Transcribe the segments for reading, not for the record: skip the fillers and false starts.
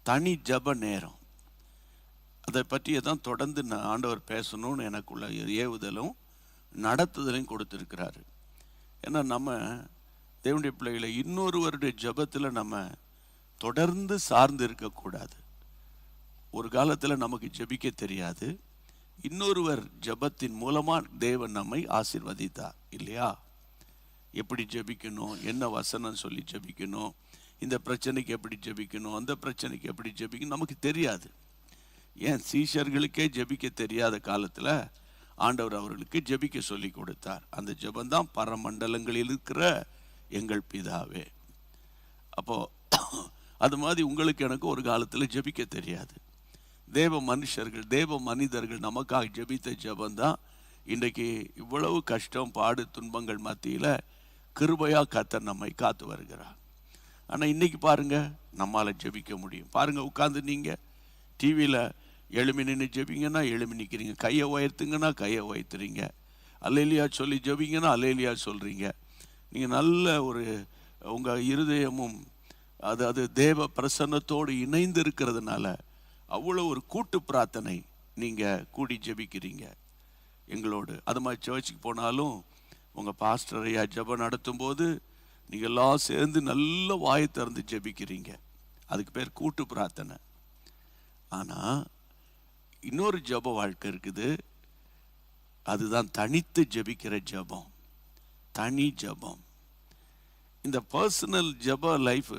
தனி ஜப நேரம். அதை பற்றியே தான் தொடர்ந்து ஆண்டவர் பேசணும்னு எனக்குள்ள ஏவுதலும் நடத்துதலையும் கொடுத்துருக்கிறாரு. ஏன்னா நம்ம தேவனுடைய பிள்ளைகளை இன்னொருவருடைய ஜபத்தில் நம்ம தொடர்ந்து சார்ந்து இருக்கக்கூடாது. ஒரு காலத்தில் நமக்கு ஜபிக்க தெரியாது, இன்னொருவர் ஜபத்தின் மூலமாக தேவன் நம்மை ஆசீர்வதித்தார் இல்லையா? எப்படி ஜபிக்கணும், என்ன வசனம் சொல்லி ஜபிக்கணும், இந்த பிரச்சனைக்கு எப்படி ஜபிக்கணும், அந்த பிரச்சனைக்கு எப்படி ஜபிக்கணும் நமக்கு தெரியாது. ஏன் சீஷர்களுக்கே ஜபிக்க தெரியாத காலத்தில் ஆண்டவர் அவர்களுக்கு ஜபிக்க சொல்லி கொடுத்தார். அந்த ஜபந்தான் பரமண்டலங்களில் இருக்கிற எங்கள் பிதாவே. அப்போ அது மாதிரி உங்களுக்கு எனக்கு ஒரு காலத்தில் ஜபிக்க தெரியாது. தேவ மனுஷர்கள், தேவ மனிதர்கள் நமக்காக ஜபித்த ஜபந்தான் இன்றைக்கு இவ்வளவு கஷ்டம், பாடு, துன்பங்கள் மத்தியில் கிருபையாக கர்த்தர் நம்மை காத்து வருகிறார். ஆனால் இன்னைக்கு பாருங்க, நம்மால் ஜபிக்க முடியும். பாருங்க, உட்காந்து நீங்கள் டிவியில் எழுமி நின்று ஜபிங்கன்னா எழுமி நிற்கிறீங்க, கையை உயர்த்துங்கன்னா கையை உயர்த்துறீங்க, அல்லேலியா சொல்லி ஜபிங்கன்னா அல்லேலியா சொல்கிறீங்க. நீங்கள் நல்ல ஒரு உங்கள் இருதயமும் அது தேவ பிரசன்னத்தோடு இணைந்து இருக்கிறதுனால அவ்வளோ ஒரு கூட்டு பிரார்த்தனை நீங்கள் கூடி ஜபிக்கிறீங்க எங்களோடு. அது மாதிரி சர்ச்சுக்கு போனாலும் உங்கள் பாஸ்டர் ஐயா ஜபம் நடத்தும் போது நீங்கள் எல்லாம் சேர்ந்து நல்ல வாயை திறந்து ஜபிக்கிறீங்க. அதுக்கு பேர் கூட்டு பிரார்த்தனை. ஆனால் இன்னொரு ஜப வாழ்க்கை இருக்குது, அதுதான் தனித்து ஜபிக்கிற ஜபம், தனி ஜபம். இந்த பர்சனல் ஜப லைஃப்,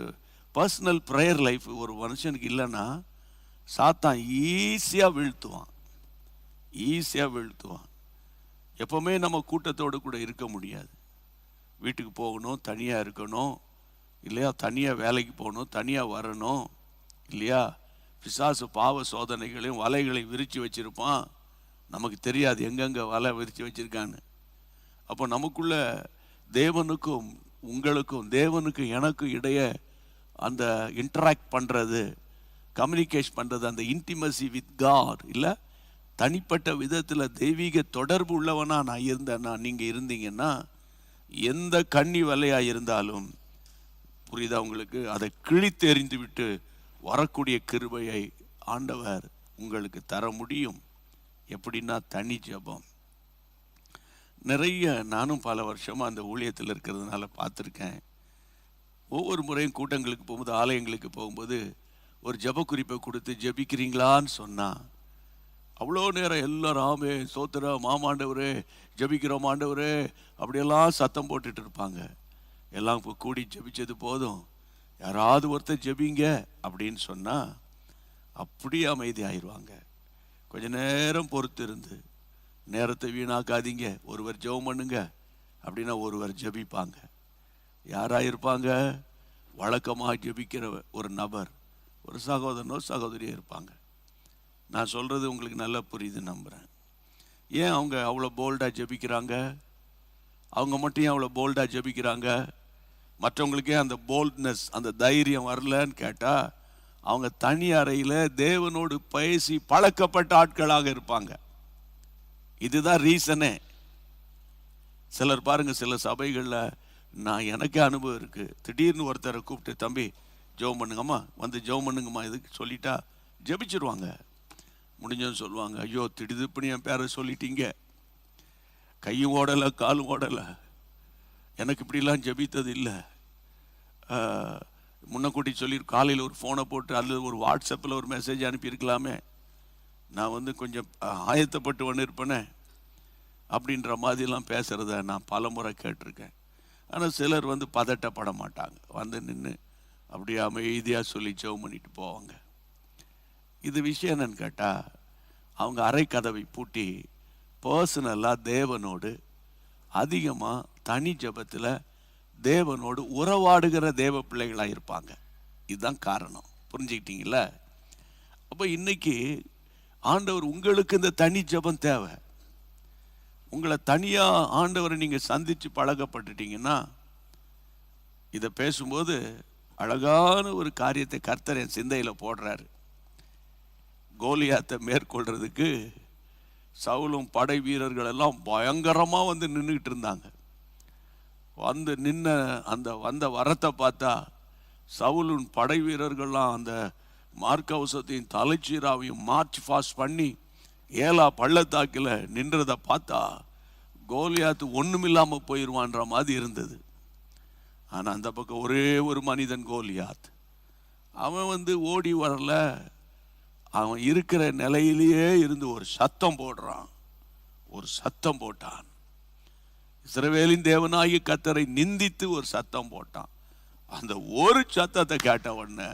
பர்சனல் ப்ரேயர் லைஃப் ஒரு மனுஷனுக்கு இல்லைன்னா சாத்தான் ஈஸியாக வீழ்த்துவான், ஈஸியாக வீழ்த்துவான். எப்போவுமே நம்ம கூட்டத்தோடு கூட இருக்க முடியாது. வீட்டுக்கு போகணும், தனியாக இருக்கணும் இல்லையா, தனியாக வேலைக்கு போகணும், தனியாக வரணும் இல்லையா. பிசாசு பாவ சோதனைகளையும் வலைகளையும் விரித்து வச்சுருப்பான், நமக்கு தெரியாது எங்கெங்கே வலை விரித்து வச்சுருக்கான்னு. அப்போ நமக்குள்ள தேவனுக்கும் உங்களுக்கும், தேவனுக்கும் எனக்கும் இடையே அந்த இன்டராக்ட் பண்ணுறது, கம்யூனிகேஷன் பண்ணுறது, அந்த இன்டிமசி வித் காட் இல்லை, தனிப்பட்ட விதத்தில் தெய்வீக தொடர்பு உள்ளவனா நான் இருந்தேன்னா, நீங்கள் இருந்தீங்கன்னா எந்த கன்னி வலையாக இருந்தாலும் புரியுதா உங்களுக்கு, அதை கிழித்தெறிந்து விட்டு வரக்கூடிய கிருபையை ஆண்டவர் உங்களுக்கு தர முடியும். எப்படின்னா தனி ஜபம். நிறைய நானும் பல வருஷமாக அந்த ஊழியத்தில் இருக்கிறதுனால பார்த்துருக்கேன். ஒவ்வொரு முறையும் கூட்டங்களுக்கு போகும்போது, ஆலயங்களுக்கு போகும்போது ஒரு ஜப குறிப்பை கொடுத்து ஜபிக்கிறீங்களான்னு சொன்னால் அவ்வளோ நேரம் எல்லாரும் ஆமே சோத்திர மாமாண்டவரே ஜபிக்கிறோம் ஆண்டவரே அப்படியெல்லாம் சத்தம் போட்டுட்டு இருப்பாங்க. எல்லாம் இப்போ கூடி ஜபிச்சது போதும், யாராவது ஒருத்தர் ஜபிங்க அப்படின்னு சொன்னால் அப்படியே அமைதி ஆயிடுவாங்க. கொஞ்ச நேரம் பொறுத்து இருந்து, நேரத்தை வீணாக்காதீங்க, ஒருவர் ஜெபம் பண்ணுங்க அப்படின்னா ஒருவர் ஜபிப்பாங்க. யாராக இருப்பாங்க? வழக்கமாக ஜபிக்கிற ஒரு நபர், ஒரு சகோதரனோ சகோதரியாக இருப்பாங்க. நான் சொல்கிறது உங்களுக்கு நல்லா புரியுது நம்புகிறேன். ஏன் அவங்க அவ்வளோ போல்டாக ஜபிக்கிறாங்க? அவங்க மட்டும் ஏன் அவ்வளோ போல்டாக ஜபிக்கிறாங்க? மற்றவங்களுக்கே அந்த போல்ட்னஸ், அந்த தைரியம் வரலன்னு கேட்டால் அவங்க தனி அறையில் தேவனோடு பேசி பழக்கப்பட்ட ஆட்களாக இருப்பாங்க. இதுதான் ரீசனே. சிலர் பாருங்க, சில சபைகளில் நான் எனக்கே அனுபவம் இருக்குது, திடீர்னு ஒருத்தரை கூப்பிட்டு தம்பி ஜெபம் பண்ணுங்கம்மா, வந்து ஜெபம் பண்ணுங்கம்மா இதுக்கு சொல்லிட்டா ஜெபிச்சிருவாங்க. முடிஞ்சதுன்னு சொல்லுவாங்க, ஐயோ திடுதுப்புன்னு என் பேரை சொல்லிட்டீங்க, கையும் ஓடலை காலும் ஓடலை, எனக்கு இப்படிலாம் ஜெபித்தது இல்லை. முன்னக்கூட்டி சொல்லி காலையில் ஒரு ஃபோனை போட்டு அல்லது ஒரு வாட்ஸ்அப்பில் ஒரு மெசேஜ் அனுப்பியிருக்கலாமே, நான் வந்து கொஞ்சம் ஆயத்தப்பட்டு ஒன்று இருப்பேனே அப்படின்ற மாதிரிலாம் பேசுகிறத நான் பல முறை கேட்டிருக்கேன். ஆனால் சிலர் வந்து பதட்டப்பட மாட்டாங்க, வந்து நின்று அப்படியே அமைதியாக சொல்லி ஜெபம் பண்ணிட்டு போவாங்க. இது விஷயம் என்னன்னு கேட்டால், அவங்க அறை கதவை பூட்டி பர்சனலாக தேவனோடு அதிகமாக தனி ஜபத்தில் தேவனோடு உறவாடுகிற தேவ பிள்ளைகளாக இருப்பாங்க. இதுதான் காரணம். புரிஞ்சுக்கிட்டீங்களா? அப்போ இன்னைக்கு ஆண்டவர் உங்களுக்கு இந்த தனி ஜபம் தேவை. உங்களை தனியாக ஆண்டவரை நீங்கள் சந்தித்து பழகப்பட்டுட்டீங்கன்னா, இதை பேசும்போது அழகான ஒரு காரியத்தை கர்த்தர் என் சிந்தையில் போடுறாரு. கோலியாத்தை மேற்கொள்றதுக்கு சவுலும் படை வீரர்கள் எல்லாம் பயங்கரமாக வந்து நின்றுக்கிட்டு இருந்தாங்க. வந்து நின்ன அந்த வந்த வரத்தை பார்த்தா சவுலின் படை வீரர்கள்லாம் அந்த மார்க்கவசத்தையும் தலைச்சீராவையும் மார்ச் ஃபாஸ்ட் பண்ணி ஏலா பள்ளத்தாக்கில் நின்றதை பார்த்தா கோலியாத்து ஒண்ணுமில்லாம போயிடுவான்ற மாதிரி இருந்தது. ஆனா அந்த பக்கம் ஒரே ஒரு மனிதன் கோலியாத். அவன் ஓடி வரல, அவன் இருக்கிற நிலையிலேயே இருந்து ஒரு சத்தம் போடுறான். ஒரு சத்தம் போட்டான். இஸ்ரவேலின் தேவனாகிய கர்த்தரை நிந்தித்து ஒரு சத்தம் போட்டான். அந்த ஒரு சத்தத்தை கேட்ட உடனே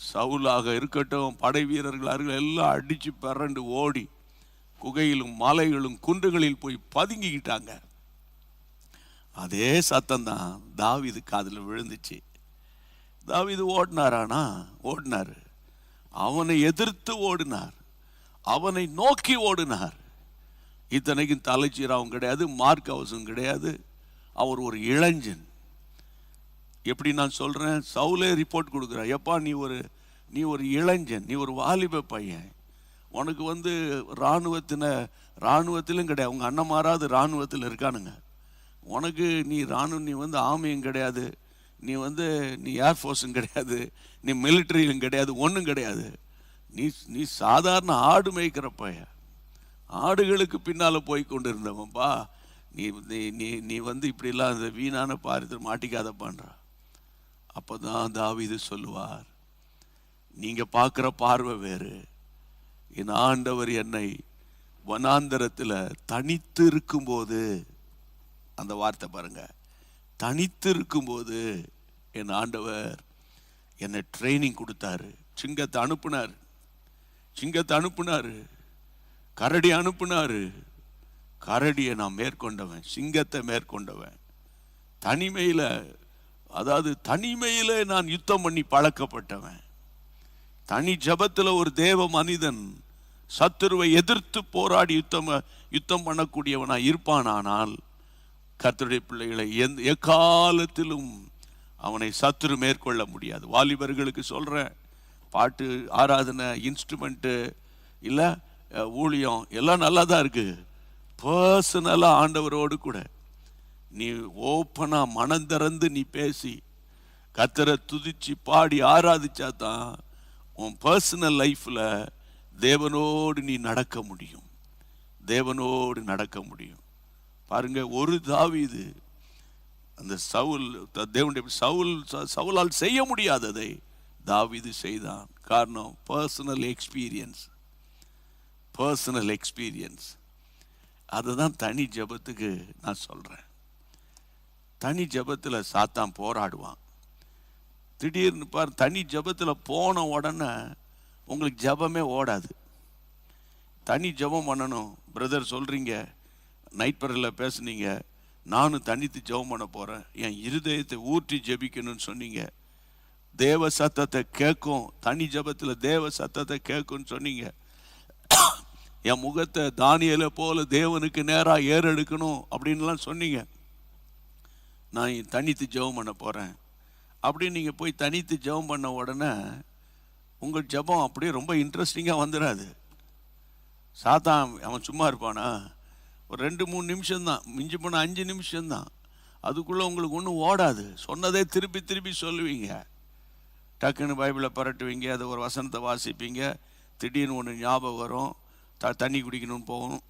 சவுலாக இருக்கட்டும், படை வீரர்கள் எல்லாம் அடிச்சு பிறண்டு ஓடி குகையிலும் மலைகளும் குன்றுகளில் போய் பதுங்கிக்கிட்டாங்க. அதே சத்தம் தான் தாவீது காதுல விழுந்துச்சு. தாவீது ஓடினாரு. அவனை எதிர்த்து ஓடினார், அவனை நோக்கி ஓடினார். இத்தனைக்கும் தலைச்சீராவும் கிடையாது, மார்க் ஹவுஸும் கிடையாது. அவர் ஒரு இளைஞன். எப்படி நான் சொல்றேன், சவுலே ரிப்போர்ட் கொடுக்குறான், எப்பா நீ ஒரு இளைஞன், நீ ஒரு வாலிப பையன், உனக்கு இராணுவத்திலும் கிடையாது, உங்க அண்ணன் மாறாது இராணுவத்தில் இருக்கானுங்க, உனக்கு நீ ஆர்மியும் கிடையாது, நீ ஏர்ஃபோர்ஸும் கிடையாது, நீ மிலிட்டரியிலும் கிடையாது, ஒன்றும் கிடையாது. நீ சாதாரண ஆடு மேய்க்கிற பையன், ஆடுகளுக்கு பின்னால போய் கொண்டு இருந்தவன்பா. நீ இப்படிலாம் அந்த வீணான பாரத்தில் மாட்டிக்காத பண்ற. அப்பதான் தாவீது சொல்லுவார், நீங்க பார்க்கிற பார்வை வேறு, என் ஆண்டவர் என்னை வனாந்தரத்தில் தனித்து இருக்கும்போது, அந்த வார்த்தை பாருங்க, தனித்து இருக்கும்போது என் ஆண்டவர் என்னை ட்ரைனிங் கொடுத்தாரு. சிங்கத்தை அனுப்புனாரு, கரடி அனுப்புனாரு. கரடியை நான் மேற்கொண்டவன், சிங்கத்தை மேற்கொண்டவன். தனிமையில நான் யுத்தம் பண்ணி பழக்கப்பட்டவன். தனி ஜபத்துல ஒரு தேவ மனிதன் சத்துருவை எதிர்த்து போராடி யுத்தம் பண்ணக்கூடியவனா இருப்பானால் கர்த்தருடைய பிள்ளைகளை எக்காலத்திலும் அவனை சத்துரு மேற்கொள்ள முடியாது. வாலிபர்களுக்கு சொல்றேன், பாட்டு, ஆராதனை, இன்ஸ்ட்ருமெண்ட்டு இல்ல ஊழியம் எல்லாம் நல்லா தான் இருக்கு. பர்சனலா ஆண்டவரோடு கூட நீ ஓப்பனா மனம் திறந்து நீ பேசி கர்த்தரை துதிச்சு பாடி ஆராதிச்சா தான் உன் பர்சனல் லைஃப்ல தேவனோடு நீ நடக்க முடியும். பாருங்க, ஒரு தாவீது அந்த சவுலால் செய்ய முடியாததை தாவீது செய்தான். காரணம் பர்சனல் எக்ஸ்பீரியன்ஸ். அதுதான் தனி ஜபத்துக்கு நான் சொல்றேன். தனி ஜபத்துல சாத்தான் போராடுவான். திடீர்னு பாரு, தனி ஜபத்துல போன உடனே உங்களுக்கு ஜபமே ஓடாது. தனி ஜபம் பண்ணணும். பிரதர் சொல்றீங்க, நைட் பிரேயர்ல பேசுனீங்க, நானும் தனித்து ஜெபம் பண்ண போறேன், என் இருதயத்தை ஊற்றி ஜெபிக்கணும்னு சொன்னீங்க. தேவ சத்தத்தை கேட்கும், தனி ஜபத்துல தேவ சத்தத்தை கேட்கும்னு சொன்னீங்க. என் முகத்தை தானியேல போல தேவனுக்கு நேரா ஏறெடுக்கணும் அப்படின்லாம் சொன்னீங்க. நான் தனித்து ஜெபம் பண்ண போறேன் அப்படின்னு நீங்க போய் தனித்து ஜெபம் பண்ண உடனே உங்கள் ஜெபம் அப்படியே ரொம்ப இன்ட்ரெஸ்டிங்கா வந்துடாது. சாத்தான் அவன் சும்மா இருப்பானா? ஒரு 2-3 நிமிஷம்தான், மிஞ்சி போன 5 நிமிஷம்தான். அதுக்குள்ள உங்களுக்கு ஒன்றும் ஓடாது. சொன்னதே திருப்பி சொல்லுவீங்க. டக்குன்னு பைபிளை பரட்டுவீங்க, அதை ஒரு வசனத்தை வாசிப்பீங்க, திடீர்னு ஒன்று ஞாபகம் வரும், தண்ணி குடிக்கணும்னு போகணும்,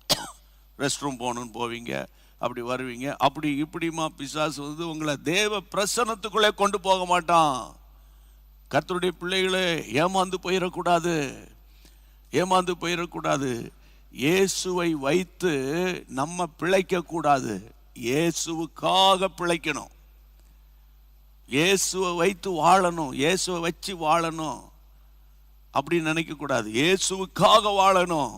ரெஸ்ட் ரூம் போகணும்னு போவீங்க, அப்படி வருவீங்க. அப்படி இப்படிமா பிசாசு உங்களை தேவ பிரசன்னத்துக்குள்ளே கொண்டு போக மாட்டான். கர்த்தருடைய பிள்ளைகளே, ஏமாந்து போயிடக்கூடாது. இயேசுவை வைத்து நம்ம பிழைக்க கூடாது, இயேசுவுக்காக பிழைக்கணும். இயேசுவை வைத்து வாழணும், இயேசுவை வச்சு வாழணும் அப்படின்னு நினைக்க கூடாது. இயேசுவுக்காக வாழணும்.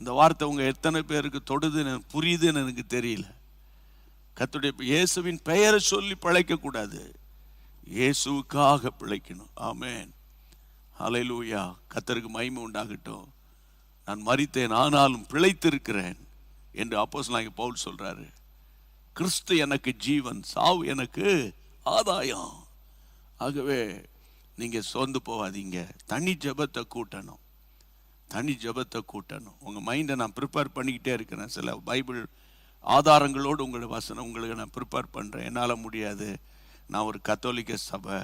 இந்த வார்த்தை உங்க எத்தனை பேருக்கு தொடுதுன்னு புரியுதுன்னு எனக்கு தெரியல. கர்த்தருடைய இயேசுவின் பெயரை சொல்லி பிழைக்க கூடாது, இயேசுவுக்காக பிழைக்கணும். ஆமென், ஹல்லேலூயா. கர்த்தருக்கு மகிமை உண்டாகட்டும். நான் மரித்தேன் ஆனாலும் பிழைத்திருக்கிறேன் என்று அப்போஸ்தலனாகிய பவுல் சொல்றாரு. கிறிஸ்து எனக்கு ஜீவன், சாவு எனக்கு ஆதாயம். ஆகவே நீங்க சோர்ந்து போகாதீங்க. தனி ஜெபத்தை கூட்டணும். உங்க மைண்டை நான் ப்ரிப்பேர் பண்ணிக்கிட்டே இருக்கிறேன். சில பைபிள் ஆதாரங்களோடு உங்களுக்கு நான் ப்ரிப்பேர் பண்றேன். என்னால் முடியாது, நான் ஒரு கத்தோலிக்க சபை,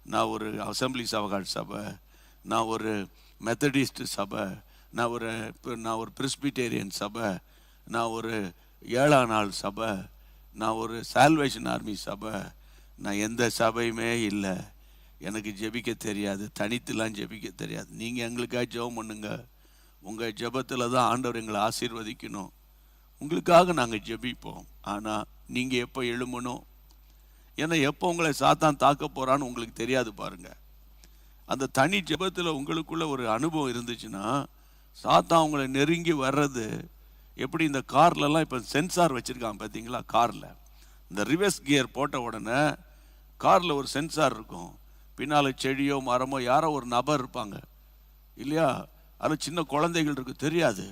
நான் ஒரு அசம்பிளி சபகாட் சபை, நான் ஒரு மெத்தடிஸ்ட் சபை, நான் ஒரு பிரெஸ்பிட்டேரியன் சபை, நான் ஒரு 7ஆம் நாள் சபை, நான் ஒரு சால்வேஷன் ஆர்மி சபை, நான் எந்த சபையுமே இல்லை. எனக்கு ஜெபிக்க தெரியாது, தனித்துலாம் ஜெபிக்க தெரியாது. நீங்கள் எங்களுக்காக ஜெபம் பண்ணுங்க. உங்கள் ஜெபத்தில் தான் ஆண்டவர் எங்களை ஆசீர்வதிக்கணும். உங்களுக்காக நாங்கள் ஜெபிப்போம். ஆனால் நீங்கள் எப்போ எழும்பணும், ஏன்னா எப்போ உங்களை சாத்தான் தாக்க போகிறான்னு உங்களுக்கு தெரியாது பாருங்கள். அந்த தனி ஜெபத்தில் உங்களுக்குள்ள ஒரு அனுபவம் இருந்துச்சுன்னா சாத்தான் உங்களை நெருங்கி வர்றது எப்படி. இந்த கார்லலாம் இப்போ சென்சார் வச்சுருக்காங்க பார்த்தீங்களா? காரில் இந்த ரிவர்ஸ் கியர் போட்ட உடனே காரில் ஒரு சென்சார் இருக்கும். பின்னால் செடியோ மரமோ யாரோ ஒரு நபர் இருப்பாங்க இல்லையா? அது சின்ன குழந்தைகள் இருக்கு, தெரியாது.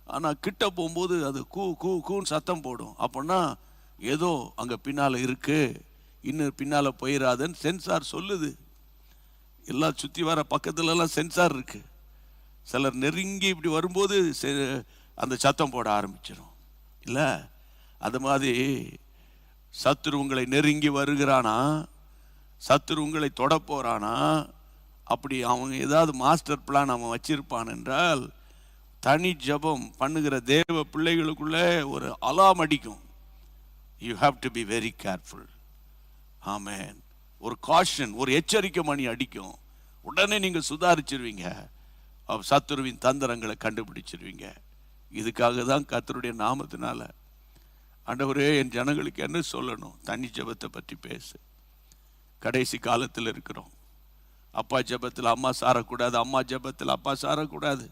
ஆனால் கிட்ட போகும்போது அது கூ கூ கூன்னு சத்தம் போடும். அப்படின்னா ஏதோ அங்கே பின்னால் இருக்கு, இன்னும் பின்னால் போயிடாதுன்னு சென்சார் சொல்லுது. எல்லாம் சுற்றி வர பக்கத்துலலாம் சென்சார் இருக்கு. சிலர் நெருங்கி இப்படி வரும்போது அந்த சத்தம் போட ஆரம்பிச்சிடும் இல்லை? அது மாதிரி சத்துரு உங்களை நெருங்கி வருகிறானா, சத்துரு உங்களை தொட போறானா, அப்படி அவங்க ஏதாவது மாஸ்டர் பிளான் அவன் வச்சிருப்பான் என்றால் தனி ஜபம் பண்ணுகிற தேவ பிள்ளைகளுக்குள்ளே ஒரு அலாம் அடிக்கும். You have to be very careful. Amen. ஒரு காஷன், ஒரு எச்சரிக்கை மணி அடிக்கும். உடனே நீங்க சுதாரிச்சிருவீங்க, சத்துருவின் தந்திரங்களை கண்டுபிடிச்சிருவீங்க. இதுக்காக தான் கர்த்தருடைய நாமத்தினால ஆண்டவரே என் ஜனங்களுக்கு என்ன சொல்லணும், தனி ஜபத்தை பற்றி பேசு. கடைசி காலத்தில் இருக்கிறோம். அப்பா ஜபத்தில் அம்மா சாரக்கூடாது, அம்மா ஜபத்தில் அப்பா சாரக்கூடாது.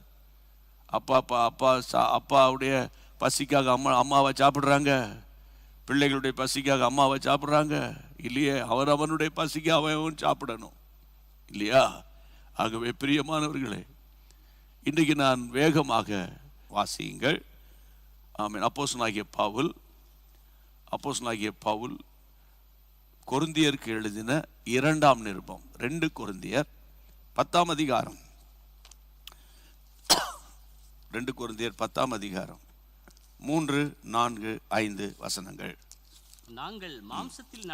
அப்பாவுடைய பசிக்காக அம்மாவை சாப்பிட்றாங்க, பிள்ளைகளுடைய பசிக்காக அம்மாவை சாப்பிட்றாங்க இல்லையே. அவனுடைய பசிக்கு அவன் சாப்பிடணும் இல்லையா? ஆகவே பிரியமானவர்களே, இன்றைக்கு நான் வேகமாக வாசியுங்கள். ஆமென். அப்போஸ்தலனாகிய பவுல் கொரிந்தியருக்கு எழுதின 2ஆம் நிருபம், 2 கொரிந்தியர் 10ஆம் அதிகாரம், 2 கொரிந்தியர் 10ஆம் அதிகாரம் 3, 4, 5 வசனங்கள். நாங்கள் மாம்சத்தில்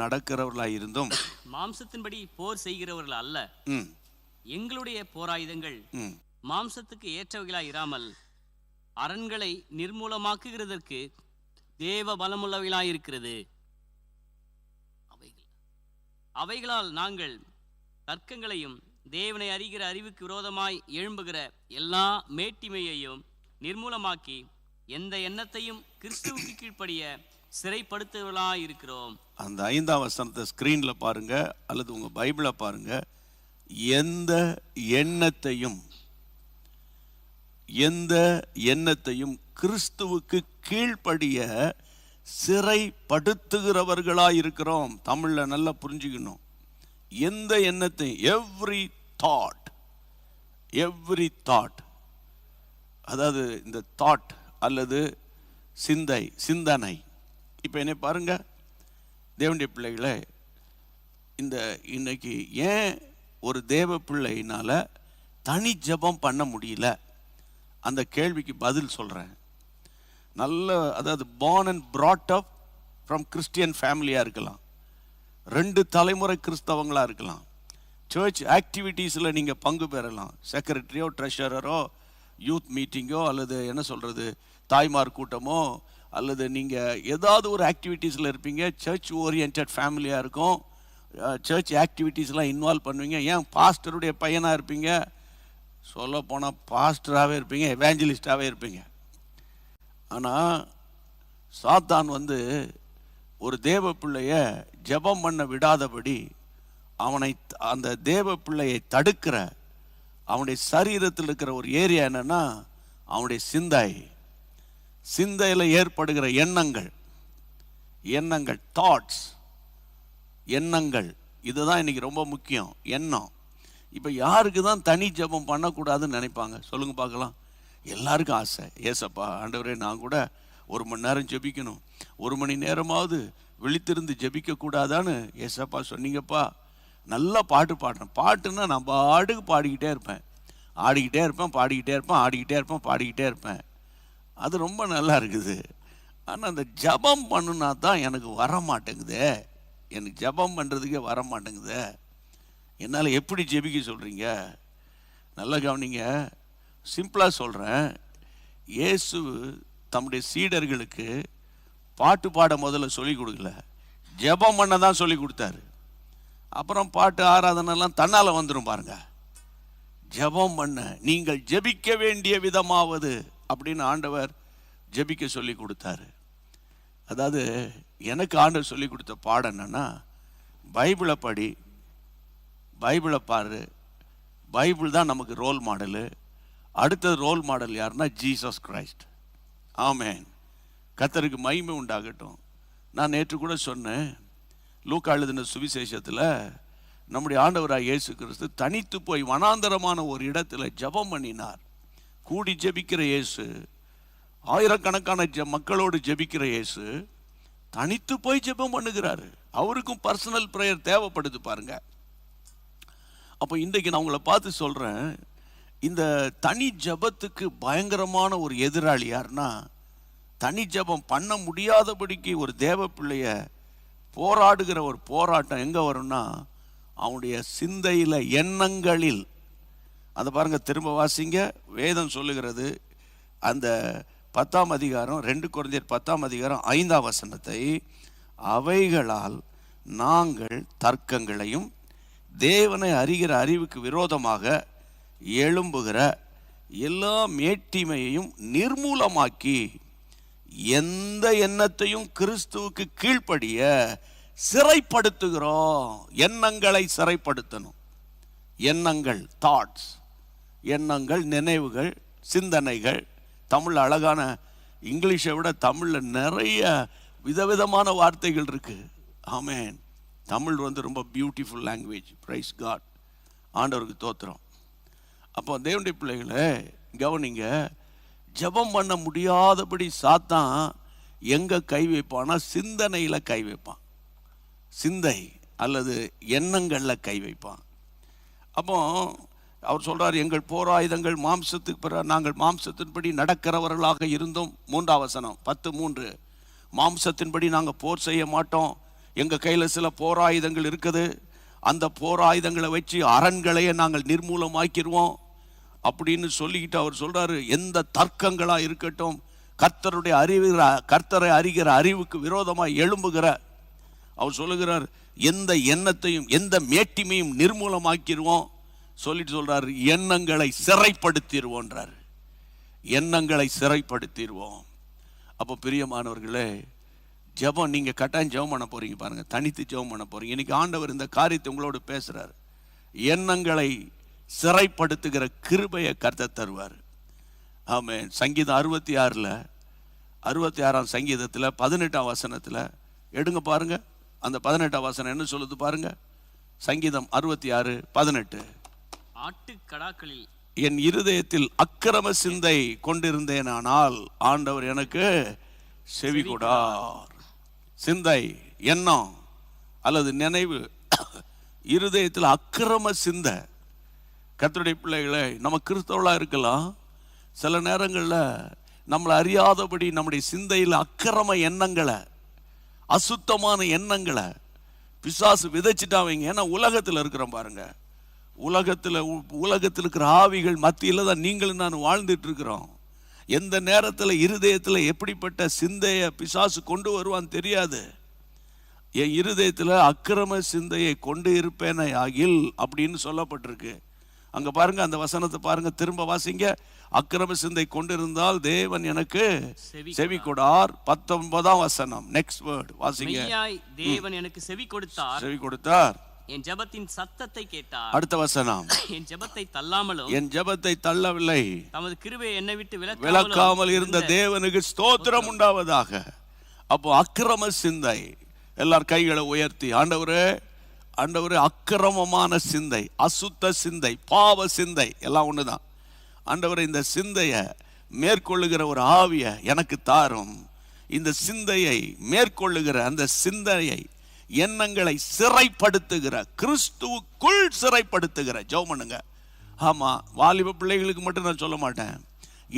நடக்கிறவர்களாய் இருந்தும் மாம்சத்தின்படி போர் செய்கிறவர்கள் அல்ல. எங்களுடைய போராயுதங்கள் மாம்சத்துக்கு ஏற்றவைகளாய் இராமல் அரண்களை நிர்மூலமாக்குகிறதற்கு தேவ பலமுள்ளவைகளாயிருக்கிறது. அவைகளால் நாங்கள் தர்க்கங்களையும் தேவனை அறிகிற அறிவுக்கு விரோதமாய் எழும்புகிற எல்லா மேட்டிமையையும் நிர்மூலமாக்கி எந்த எண்ணத்தையும் கிறிஸ்துவுக்கு கீழ்ப்படிய சிறைப்படுத்துவர்களாய் இருக்கிறோம். அந்த 5ஆம் வசனத்தை ஸ்கிரீன்ல பாருங்க அல்லது உங்க பைபிளை பாருங்க. எந்த எண்ணத்தையும் கிறிஸ்துவுக்கு கீழ்ப்படிய சிறைப்படுத்துகிறவர்களாய் இருக்கிறோம். தமிழ்ல நல்லா புரிஞ்சுக்கணும். எந்த எண்ணத்தையும், எவ்ரி தாட், அதாவது இந்த தாட் அல்லது சிந்தனை. இப்போ என்ன பாருங்க தேவனுடைய பிள்ளைகளே, இந்த இன்னைக்கு ஏன் ஒரு தேவ பிள்ளையினால தனி ஜபம் பண்ண முடியல, அந்த கேள்விக்கு பதில் சொல்கிறேன். அதாவது born and brought up from Christian ஃபேமிலியாக இருக்கலாம், 2 தலைமுறை கிறிஸ்தவங்களாக இருக்கலாம், சர்ச் ஆக்டிவிட்டீஸில் நீங்கள் பங்கு பெறலாம், செக்ரட்டரியோ ட்ரெஷரரோ யூத் மீட்டிங்கோ அல்லது என்ன சொல்கிறது தாய்மார் கூட்டமோ அல்லது நீங்கள் ஏதாவது ஒரு ஆக்டிவிட்டீஸில் இருப்பீங்க. சர்ச் ஓரியன்ட் ஃபேமிலியாக இருக்கும், சர்ச் ஆக்டிவிட்டீஸ்லாம் இன்வால்வ் பண்ணுவீங்க. ஏன் பாஸ்டருடைய பையனாக இருப்பீங்க, சொல்ல போனால் பாஸ்டராகவே இருப்பீங்க, எவாஞ்சலிஸ்டாகவே இருப்பீங்க. ஆனால் சாத்தான் ஒரு தேவ பிள்ளைய ஜெபம் பண்ண விடாதபடி அந்த தேவ பிள்ளையை தடுக்கிற அவனுடைய சரீரத்தில் இருக்கிற ஒரு ஏரியா என்னன்னா அவனுடைய சிந்தையில் ஏற்படுகிற எண்ணங்கள் தாட்ஸ், எண்ணங்கள். இதுதான் இன்னைக்கு ரொம்ப முக்கியம், எண்ணம். இப்போ யாருக்கு தான் தனி ஜெபம் பண்ணக்கூடாதுன்னு நினைப்பாங்க சொல்லுங்க பார்க்கலாம். எல்லாருக்கும் ஆசை, ஏசப்பா ஆண்டவரே நான் கூட 1 மணி நேரம் ஜெபிக்கணும், 1 மணி நேரமாவது விழித்திருந்து ஜெபிக்க கூடாதான்னு ஏசப்பா சொன்னீங்கப்பா. நல்லா பாட்டு பாடுறேன், பாட்டுன்னா நான் பாட்டுக்கு பாடிக்கிட்டே இருப்பேன், ஆடிக்கிட்டே இருப்பேன், பாடிக்கிட்டே இருப்பேன், ஆடிக்கிட்டே இருப்பேன், பாடிக்கிட்டே இருப்பேன். அது ரொம்ப நல்லா இருக்குது. ஆனால் அந்த ஜபம் பண்ணுனா தான் எனக்கு வர மாட்டேங்குதே. எனக்கு ஜெபம் பண்ணுறதுக்கே வர மாட்டேங்குது, என்னால் எப்படி ஜெபிக்க சொல்கிறீங்க? நல்லா கவனிங்க, சிம்பிளாக சொல்கிறேன். இயேசு தம்முடைய சீடர்களுக்கு பாட்டு பாட முதல்ல சொல்லிக் கொடுக்கல, ஜெபம் பண்ண தான் சொல்லி கொடுத்தாரு. அப்புறம் பாட்டு ஆராதனைலாம் தன்னால் வந்துடும் பாருங்க. ஜெபம் பண்ண, நீங்கள் ஜெபிக்க வேண்டிய விதமாவது அப்படின்னு ஆண்டவர் ஜெபிக்க சொல்லி கொடுத்தாரு. அதாவது எனக்கு ஆண்டவர் சொல்லி கொடுத்த பாடம் என்னன்னா, பைபிளை படி, பைபிளை பாரு, பைபிள் தான் நமக்கு ரோல் மாடலு. அடுத்தது ரோல் மாடல் யாருன்னா ஜீசஸ் கிரைஸ்ட். ஆமென். கர்த்தருக்கு மகிமை உண்டாகட்டும். நான் நேற்று கூட சொன்னேன், லூக்கா எழுதின சுவிசேஷத்தில் நம்முடைய ஆண்டவராக இயேசு கிறிஸ்து தனித்து போய் வனாந்தரமான ஒரு இடத்துல ஜெபம் பண்ணினார். கூடி ஜெபிக்கிற இயேசு, ஆயிரக்கணக்கான மக்களோடு ஜெபிக்கிற இயேசு தனித்து போய் ஜெபம் பண்ணுகிறாரு. அவருக்கும் பர்சனல் ப்ரேயர் தேவைப்படுது பாருங்க. அப்போ இன்றைக்கு நான் உங்களை பார்த்து சொல்கிறேன், இந்த தனி ஜெபத்துக்கு பயங்கரமான ஒரு எதிராளி யாருன்னா, தனி ஜெபம் பண்ண முடியாதபடிக்கு ஒரு தேவ பிள்ளைய போராடுகிற ஒரு போராட்டம் எங்கே வரும்னா, அவனுடைய சிந்தையில், எண்ணங்களில். அதை பாருங்க, திரும்ப வாசிங்க. வேதம் சொல்லுகிறது, அந்த 10ஆம் அதிகாரம் 2 கொரிந்தியர் 10ஆம் அதிகாரம் 5ஆம் வசனத்தை, அவைகளால் நாங்கள் தர்க்கங்களையும் தேவனை அறிகிற அறிவுக்கு விரோதமாக எழும்புகிற எல்லா மேட்டிமையையும் நிர்மூலமாக்கி எந்த எண்ணத்தையும் கிறிஸ்துவுக்கு கீழ்ப்படிய சிறைப்படுத்துகிறோம். எண்ணங்களை சிறைப்படுத்தணும். எண்ணங்கள், தாட்ஸ், எண்ணங்கள், நினைவுகள், சிந்தனைகள். தமிழ் அழகான, இங்கிலீஷை விட தமிழில் நிறைய விதவிதமான வார்த்தைகள் இருக்கு. ஆமென். தமிழ் ரொம்ப பியூட்டிஃபுல் லாங்குவேஜ். Price God. ஆண்டவருக்கு தோத்திரம். அப்போ தேவனுடைய பிள்ளைகளை கவனிங்க, ஜெபம் பண்ண முடியாதபடி சாத்தான் எங்கே கை வைப்பான்னா, சிந்தனையில் கை வைப்பான். சிந்தை அல்லது எண்ணங்களில் கை வைப்பான். அப்போ அவர் சொல்கிறார், எங்கள் போராயுதங்கள் மாம்சத்துக்கு நாங்கள் மாம்சத்தின்படி நடக்கிறவர்களாக இருந்தோம். 3ஆம் வசனம் 10:3. மாம்சத்தின்படி நாங்கள் போர் செய்ய மாட்டோம், எங்கள் கையில் சில போராயுதங்கள் இருக்குது, அந்த போராயுதங்களை வச்சு அரண்களையே நாங்கள் நிர்மூலமாக்கிடுவோம் அப்படின்னு சொல்லிக்கிட்டு அவர் சொல்கிறாரு, எந்த தர்க்கங்களாக இருக்கட்டும், கர்த்தரை அறிகிற அறிவுக்கு விரோதமாக எழும்புகிற, அவர் சொல்லுகிறார், எந்த எண்ணத்தையும் எந்த மேட்டிமையும் நிர்மூலமாக்கிடுவோம் சொல்லிட்டு சொல்றாரு, எண்ணங்களை சிறைப்படுத்திடுவோன்றார். எண்ணங்களை சிறைப்படுத்திடுவோம். அப்போ பிரியமானவர்களே, ஜெபம் நீங்க கட்டாயம் ஜெபம் பண்ண போறீங்க பாருங்க, தனித்து ஜெபம் பண்ண போறீங்க. இன்னைக்கு ஆண்டவர் இந்த காரியத்தை உங்களோடு பேசுறார். எண்ணங்களை சிறைப்படுத்துகிற கிருபையை கர்த்தர் தருவார். ஆமென். சங்கீதம் 66ஆம் சங்கீதத்தில் 18ஆம் வசனத்தில் எடுங்க பாருங்க. அந்த 18ஆம் வசனம் என்ன சொல்லுது பாருங்க. சங்கீதம் 66:18. ஆட்டுக்கடாக்களில் என் இருதயத்தில் அக்கிரம சிந்தை கொண்டிருந்தேனானால் ஆண்டவர் எனக்கு செவி கொடார். சிந்தை, எண்ணம் அல்லது நினைவு, இருதயத்தில் அக்கிரம சிந்தை. கர்த்தருடைய பிள்ளைகளை, நம்ம கிறிஸ்தவர்களாக இருக்கலாம், சில நேரங்களில் நம்மளை அறியாதபடி நம்முடைய சிந்தையில் அக்கிரம எண்ணங்களை, அசுத்தமான எண்ணங்களை பிசாசு விதைச்சிட்டாவீங்க. ஏன்னா உலகத்தில் இருக்கிறோம் பாருங்க, உலகத்தில் இருக்கிற ஆவிகள் மத்தியில் தான் நீங்களும் நான் வாழ்ந்துட்டு இருக்கிறோம். எந்த நேரத்தில் இருதயத்தில் எப்படிப்பட்ட சிந்தையை பிசாசு கொண்டு வருவான்னு தெரியாது. என் இருதயத்தில் அக்கிரம சிந்தையை கொண்டு இருப்பேனே ஆகில் அப்படின்னு சொல்லப்பட்டிருக்கு. அங்கே பாருங்க, அந்த வசனத்தை பாருங்க, திரும்ப வாசிங்க. அக்கிரம சிந்தை கொண்டிருந்தால் தேவன் எனக்கு செவி கொடார். 19ஆம் வசனம், நெக்ஸ்ட் வேர்ட் வாசிங்க. தேவன் எனக்கு செவி கொடுத்தார், என் ஜெபத்தின் சத்தத்தை கேட்டார். அடுத்த வசனம், என் ஜெபத்தை தள்ளாமலும், என் ஜெபத்தை தள்ளவில்லை, தமது கிருபையை என்னை விட்டு விலக்காமல் இருந்த தேவனுக்கு ஸ்தோத்திரம் உண்டாவதாக. அப்போ அக்கிரம சிந்தை, எல்லார் கைகளை உயர்த்தி, ஆண்டவரே ஆண்டவரே, அக்கிரமமான சிந்தை, அசுத்த சிந்தை, பாவ சிந்தை எல்லாம் ஒண்ணுதான். ஆண்டவரே, இந்த சிந்தையை மேற்கொள்ளுகிற ஒரு ஆவியை எனக்கு தாரும். இந்த சிந்தையை மேற்கொள்ளுகிற அந்த சிந்தையை, எண்ணங்களை சிறைப்படுத்துகிற, கிறிஸ்துவுக்குள் சிறைப்படுத்துகிற. ஜெபம் பண்ணுங்க. ஆமா, வாலிப பிள்ளைகளுக்கு மட்டும் நான் சொல்ல மாட்டேன்,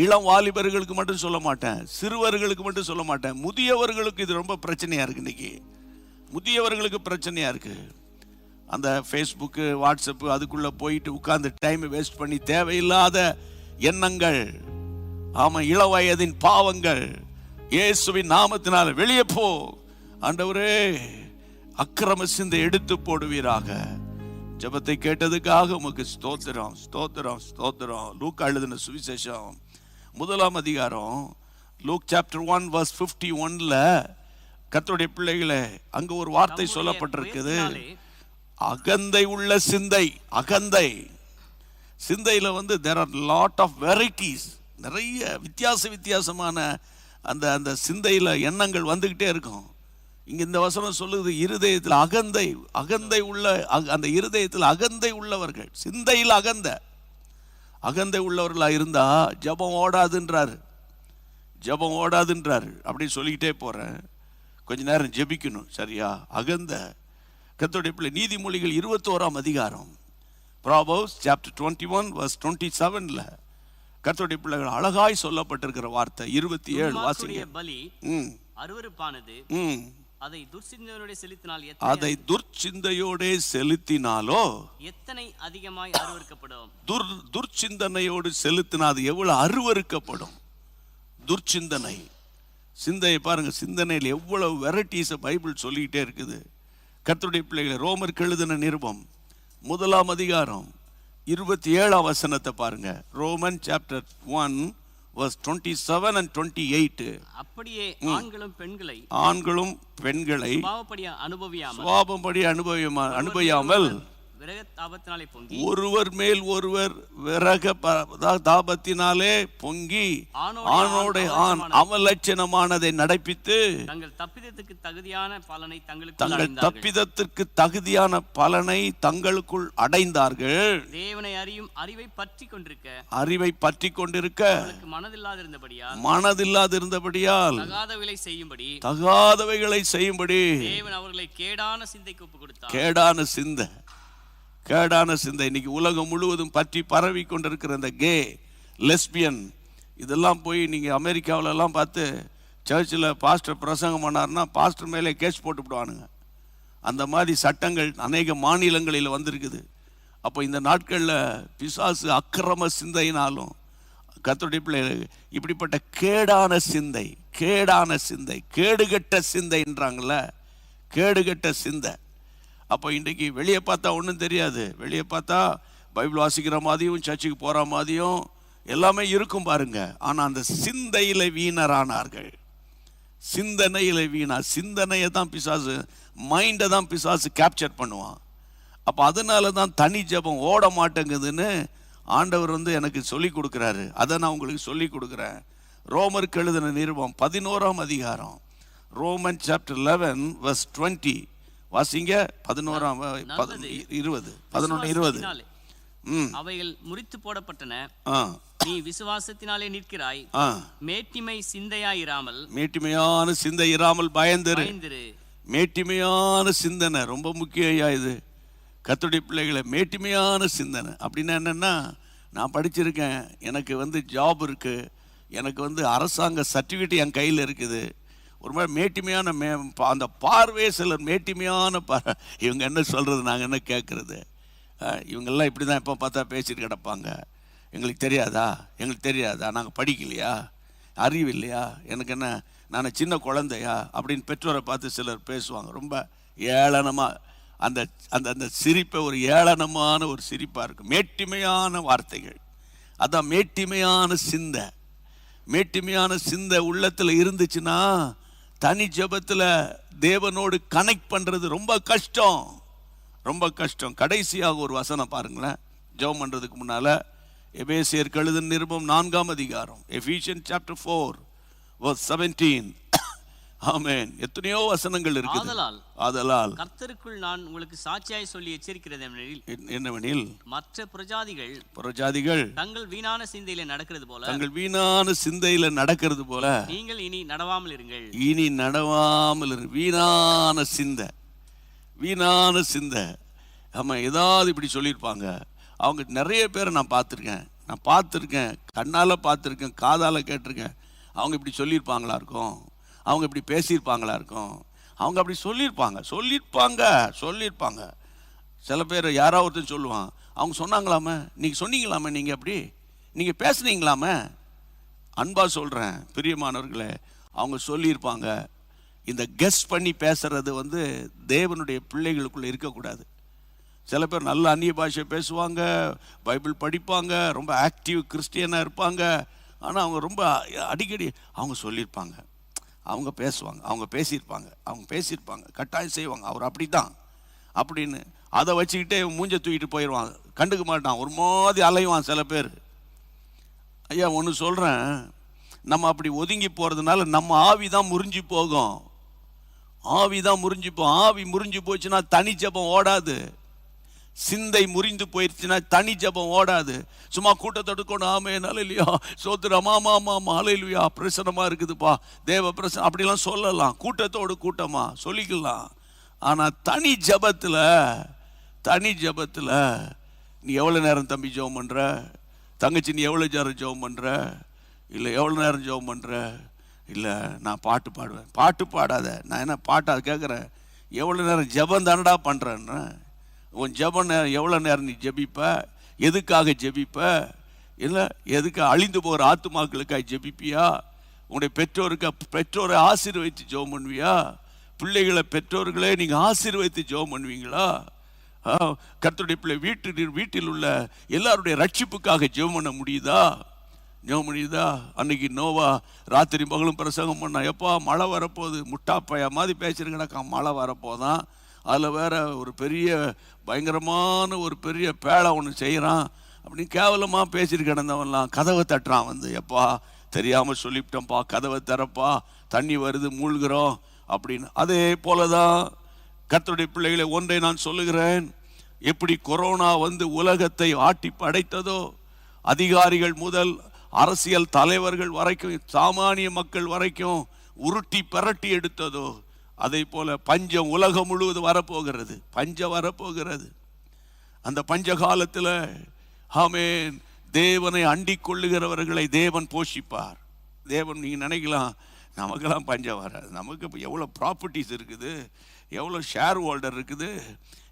இளம் வாலிபர்களுக்கு மட்டும் சொல்ல மாட்டேன், சிறுவர்களுக்கு மட்டும் சொல்ல மாட்டேன், முதியவர்களுக்கு இது ரொம்ப பிரச்சனையா இருக்கு இன்னைக்கு. முதியவர்களுக்கு பிரச்சனையா இருக்கு. அந்த ஃபேஸ்புக்கு, வாட்ஸ்அப்பு அதுக்குள்ள போயிட்டு உட்கார்ந்து டைம் வேஸ்ட் பண்ணி தேவையில்லாத எண்ணங்கள், ஆமா, இளவயதின் பாவங்கள் இயேசுவின் நாமத்தினால வெளியே போ. ஆண்டவரே, அக்கிரம சிந்தை எடுத்து போடுவீராக. ஜெபத்தை கேட்டதுக்காக உமக்கு ஸ்தோத்திரம், ஸ்தோத்திரம், ஸ்தோத்திரம். லூக்கா எழுதின சுவிசேஷம் 1 அதிகாரம், லூக் சாப்டர் 1 verse 51ல கர்த்தருடைய பிள்ளைகளே, அங்க ஒரு வார்த்தை சொல்லப்பட்டிருக்குது. அகந்தை உள்ள சிந்தை. அகந்தை சிந்தையில there are lot of varieties, நிறைய வித்தியாசமான அந்த அந்த சிந்தையில எண்ணங்கள் வந்துகிட்டே இருக்கும். இங்க இந்த வசனம் சொல்லுது, இருதயத்தில் அகந்தை, அகந்தை உள்ள, அந்த இருதயத்தில் அகந்தை உள்ளவர்கள், சிந்தையில் அகந்தை உள்ளவர்களா இருந்தா ஜெபம் ஓடாதுன்றாரு, ஜெபம் ஓடாதுன்றாரு. அப்படி சொல்லிக்கிட்டே போறேன். கொஞ்ச நேரம் ஜெபிக்கணும், சரியா? அகந்த கர்த்தருடைய பிள்ளை. நீதிமொழிகள் 21 அதிகாரம், Proverbs chapter 21 verse 27ல கர்த்தருடைய பிள்ளைகள் அழகாய் சொல்லப்பட்டிருக்கிற வார்த்தை 27 வாசிங்க. பலி அருவருப்பானது, அதை துர்சிந்தையோட செலுத்தினால் அதை துர்சிந்தையோட செலுத்தினாலோ எத்தனை அதிகமாய் அருவருக்கப்படும். துர்சிந்தனையோடு செலுத்தினா அது எவ்வளவு அருவருக்கப்படும். துர்சிந்தனை, சிந்தையை பாருங்க, சிந்தனையில் எவ்வளவு வெரைட்டிஸ் பைபிள் சொல்லிக்கிட்டே இருக்குது. கர்த்தருடைய பிள்ளைகளை, ரோமருக்கு எழுதின நிருபம் 1 அதிகாரம் 27 வசனத்தை பாருங்க. Roman chapter 1 verse 27 and 28. அப்படியே ஆண்களும் பெண்களை சுபாவப்படி அனுபவியாமல் ஒருவர் மேல் ஒருவர் விரக தாபத்தினாலே பொங்கி ஆணோட ஆண் அவலட்சணமானதை நடப்பித்து தங்கள் தப்பிதத்துக்கு தகுதியான பலனை தங்களுக்குள் அடைந்தார்கள். தேவனை அறியும் அறிவை பற்றி கொண்டிருக்க மனதில்லாதிருந்தபடியால் தகாதவைகளை செய்யும்படி தேவன் அவர்களை கேடான சிந்தைக்கு ஒப்பு கொடுத்தார். கேடான சிந்தை இன்னைக்கு உலகம் முழுவதும் பற்றி பரவி கொண்டிருக்கிற இந்த கே, லெஸ்பியன், இதெல்லாம் போய் நீங்கள் அமெரிக்காவிலலாம் பார்த்து சர்ச்சில் பாஸ்டர் பிரசங்கம் பண்ணார்னா பாஸ்டர் மேலே கேஸ் போட்டுவிடுவானுங்க. அந்த மாதிரி சட்டங்கள் அநேக மாநிலங்களில் வந்திருக்குது. அப்போ இந்த நாட்களில் பிசாசு அக்கிரம சிந்தையினாலும் கர்த்தருடைய பிள்ளைகள் இப்படிப்பட்ட கேடான சிந்தை, கேடுகட்ட சிந்தைன்றாங்கள, கேடுகட்ட சிந்தை. அப்போ இன்றைக்கு வெளியே பார்த்தா ஒன்றும் தெரியாது. வெளியே பார்த்தா பைபிள் வாசிக்கிற மாதிரியும் சர்ச்சுக்கு போகிற மாதிரியும் எல்லாமே இருக்கும் பாருங்க. ஆனால் அந்த சிந்தையில் வீணரானார்கள். சிந்தனையை தான் பிசாசு, மைண்டை தான் பிசாசு கேப்சர் பண்ணுவான். அப்போ அதனால தான் தனி ஜெபம் ஓட மாட்டேங்குதுன்னு ஆண்டவர் எனக்கு சொல்லி கொடுக்குறாரு. அதை நான் உங்களுக்கு சொல்லி கொடுக்குறேன். ரோமருக்கு எழுதின நிருபம் 11 அதிகாரம், ரோமன் சாப்டர் 11 verse 20 வாசிங்க. 11:20. அவைகள் முறித்து போடப்பட்டன, நீ விசுவாசத்தினாலே நிற்கிறாய். மேட்டிமை சிந்தையாயிராமல், மேட்டிமையான சிந்தை இராமல் பயந்திரு. மேட்டிமையான சிந்தனை ரொம்ப முக்கியம். இது கர்த்தருடைய பிள்ளைகளை, மேட்டிமையான சிந்தனை அப்படின்னா என்னன்னா, நான் படிச்சிருக்கேன், எனக்கு ஜாப் இருக்கு, எனக்கு அரசாங்க சர்டிஃபிகேட் என் கையில் இருக்குது. ஒரு மாதிரி மேட்டிமையான அந்த பார்வையே சிலர் மேட்டிமையான இவங்க என்ன சொல்கிறது, நாங்கள் என்ன கேட்குறது, இவங்கெல்லாம் இப்படி தான் எப்போ பார்த்தா பேசிட்டு கிடப்பாங்க. எங்களுக்கு தெரியாதா, நாங்கள் படிக்கலையா, அறிவு இல்லையா, எனக்கு என்ன, நான் சின்ன குழந்தையா அப்படின்னு பெற்றோரை பார்த்து சிலர் பேசுவாங்க. ரொம்ப ஏளனமாக அந்த அந்த அந்த சிரிப்பை ஒரு ஏளனமான ஒரு சிரிப்பாக இருக்கும். மேட்டிமையான வார்த்தைகள், அதான் மேட்டிமையான சிந்தை. மேட்டிமையான சிந்தை உள்ளத்தில் இருந்துச்சுன்னா தனி ஜெபத்தில் தேவனோடு கனெக்ட் பண்ணுறது ரொம்ப கஷ்டம். கடைசியாக ஒரு வசனம் பாருங்களேன், ஜெபம் பண்ணுறதுக்கு முன்னால். எபேசியருக்கு எழுதின நிருபம் 4 அதிகாரம், Ephesians chapter 4 verse 17. ஆமென். எத்தனையோ வசனங்கள் இருக்குது. ஆதலால் கர்த்தருக்குள் நான் உங்களுக்கு சாட்சியாய் சொல்லி எச்சரிக்கிறது என்னவெனில், மற்ற புறஜாதிகள் தங்கள் வீணான சிந்தையில நடக்கிறது போல நீங்கள் இனி நடவாமல் இருங்கள். வீணான சிந்தை. ஆமா, ஏதாவது இப்படி சொல்லியிருப்பாங்க. அவங்க நிறைய பேரை நான் பார்த்துருக்கேன், கண்ணால் பார்த்துருக்கேன், காதால் கேட்டிருக்கேன். அவங்க இப்படி சொல்லியிருப்பாங்களா இருக்கும், அவங்க இப்படி பேசியிருப்பாங்களா இருக்கும். அவங்க அப்படி சொல்லியிருப்பாங்க. சில பேர் யாராவது ஒருத்தர் சொல்லுவான், அவங்க சொன்னாங்களாமே, நீங்கள் சொன்னீங்களாமே, நீங்கள் அப்படி நீங்கள் பேசுனீங்களாமே. அன்பாக சொல்கிறேன் பிரியமானவர்களே, அவங்க சொல்லியிருப்பாங்க. இந்த கெஸ் பண்ணி பேசுறது தேவனுடைய பிள்ளைகளுக்குள்ளே இருக்கக்கூடாது. சில பேர் நல்ல அந்நிய பாஷை பேசுவாங்க, பைபிள் படிப்பாங்க, ரொம்ப ஆக்டிவ் கிறிஸ்டியனாக இருப்பாங்க. ஆனால் அவங்க ரொம்ப அடிக்கடி அவங்க சொல்லியிருப்பாங்க, அவங்க பேசுவாங்க, அவங்க பேசியிருப்பாங்க, கட்டாயம் செய்வாங்க, அவர் அப்படி தான் அப்படின்னு அதை வச்சுக்கிட்டே மூஞ்ச தூக்கிட்டு போயிடுவான், கண்டுக்க மாட்டான், ஒரு மாதிரி அலைவான் சில பேர். ஐயா ஒன்று சொல்கிறேன், நம்ம அப்படி ஒதுங்கி போகிறதுனால நம்ம ஆவி தான் முறிஞ்சு போகும். ஆவி முறிஞ்சு போச்சுன்னா தனி ஜெபம் ஓடாது. சிந்தை முறிந்து போயிடுச்சுன்னா தனி ஜெபம் ஓடாது. சும்மா கூட்டத்தோடு கொண்டு ஆமேனால இல்லையா சோத்திரம் ஆமா அலையிலுயா பிரசனமாக இருக்குதுப்பா தேவ பிரசனம் அப்படிலாம் சொல்லலாம், கூட்டத்தோடு கூட்டமாக சொல்லிக்கலாம். ஆனால் தனி ஜெபத்தில் நீ எவ்வளோ நேரம் தம்பி ஜெபம் பண்ணுற, தங்கச்சி நீ எவ்வளோ நேரம் ஜெபம் பண்ணுற, இல்லை எவ்வளோ நேரம் ஜெபம் பண்ணுற, இல்லை நான் பாட்டு பாடுவேன். பாட்டு பாடாத, நான் என்ன பாட்டாக கேட்குறேன், எவ்வளோ நேரம் ஜெபம் தானடா பண்ணுறேன்னு. உன் ஜெபம் நேரம் எவ்வளோ நேரம் நீ ஜெபிப்ப, எதுக்காக ஜெபிப்ப, இல்லை எதுக்கு அழிந்து போகிற ஆத்துமாக்களுக்காக ஜெபிப்பியா, உங்களுடைய பெற்றோரை ஆசீர்வதித்து ஜெபம் பண்ணுவியா, பிள்ளைகளை பெற்றோர்களே நீங்கள் ஆசீர்வதித்து ஜெபம் பண்ணுவீங்களா, கர்த்தருடைய பிள்ளை வீட்டில் உள்ள எல்லாருடைய ரட்சிப்புக்காக ஜெபம் பண்ண முடியுதா? அன்னைக்கு நோவா ராத்திரி பகலும் பிரசங்கம் பண்ணா, எப்பா மழை வரப்போகுது, முட்டாப்பையா மாதிரி பேசிருக்கனாக்கா மழை வரப்போதான், அதில் வேற ஒரு பெரிய பயங்கரமான ஒரு பெரிய பேழை ஒன்று செய்கிறான் அப்படின்னு கேவலமாக பேசிட்டு கிடந்தவன்லாம் கதவை தட்டுறான் எப்பா தெரியாமல் சொல்லிவிட்டோம்ப்பா, கதவை திறப்பா, தண்ணி வருது மூழ்கிறோம் அப்படின்னு. அதே போல தான் கர்த்தருடைய பிள்ளைகளை ஒன்றை நான் சொல்லுகிறேன், எப்படி கொரோனா உலகத்தை ஆட்டி படைத்ததோ, அதிகாரிகள் முதல் அரசியல் தலைவர்கள் வரைக்கும் சாமானிய மக்கள் வரைக்கும் உருட்டி பரட்டி எடுத்ததோ, அதே போல பஞ்சம் உலகம் முழுவதும் வரப்போகிறது. அந்த பஞ்ச காலத்தில் ஆமென் தேவனை அண்டிக் கொள்ளுகிறவர்களை தேவன் போஷிப்பார். தேவன் நீங்கள் நினைக்கலாம் நமக்கெல்லாம் பஞ்சம் வராது, நமக்கு இப்போ எவ்வளோ ப்ராப்பர்ட்டிஸ் இருக்குது, எவ்வளோ ஷேர் ஹோல்டர் இருக்குது,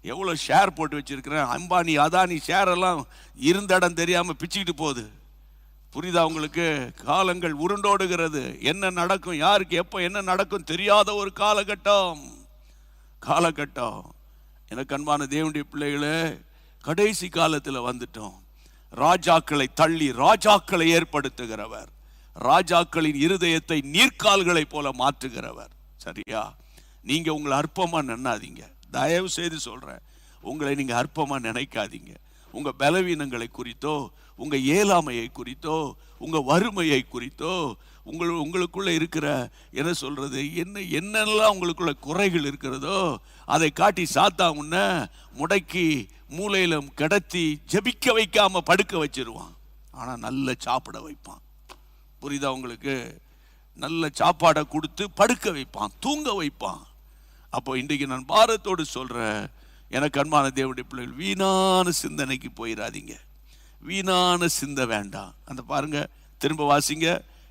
எவ்வளோ ஷேர் போட்டு வச்சுருக்கிறேன், அம்பானி அதானி ஷேர் எல்லாம் இருந்த இடம் தெரியாமல் பிச்சுக்கிட்டு போகுது. புரியுதா உங்களுக்கு? காலங்கள் உருண்டோடுகிறது, என்ன நடக்கும், யாருக்கு எப்போ என்ன நடக்கும் தெரியாத ஒரு காலகட்டம். எனக்கு அன்பான தேவனுடைய பிள்ளைகளே, கடைசி காலத்தில் வந்துட்டோம். ராஜாக்களை தள்ளி ராஜாக்களை ஏற்படுத்துகிறவர், ராஜாக்களின் இருதயத்தை நீர்க்கால்களை போல மாற்றுகிறவர். சரியா? நீங்க உங்களை அற்பமா நினைக்காதீங்க, தயவு செய்து சொல்றேன், உங்களை நீங்க அற்பமா நினைக்காதீங்க. உங்க பலவீனங்களை குறித்தோ, உங்க இயலாமையை குறித்தோ, உங்க வறுமையை குறித்தோ, உங்களுக்குள்ள இருக்கிற என்ன சொல்றது, என்னெல்லாம் உங்களுக்குள்ள குறைகள் இருக்கிறதோ அதை காட்டி சாத்தா உன்ன முடக்கி மூலையில கிடத்தி ஜெபிக்க வைக்காம படுக்க வச்சிருவான். ஆனா நல்ல சாப்பிட வைப்பான். புரியுதா உங்களுக்கு? நல்ல சாப்பாடை கொடுத்து படுக்க வைப்பான், தூங்க வைப்பான். அப்போ இன்றைக்கு நான் பாரத்தோடு சொல்றேன், எனக்கு அன்பான தேவனுடைய பிள்ளைகள், வீணான சிந்தனைக்கு போயிடாதீங்க, வீணான சிந்தை வேண்டாம். அந்த பாருங்க, திரும்ப வாசிங்க,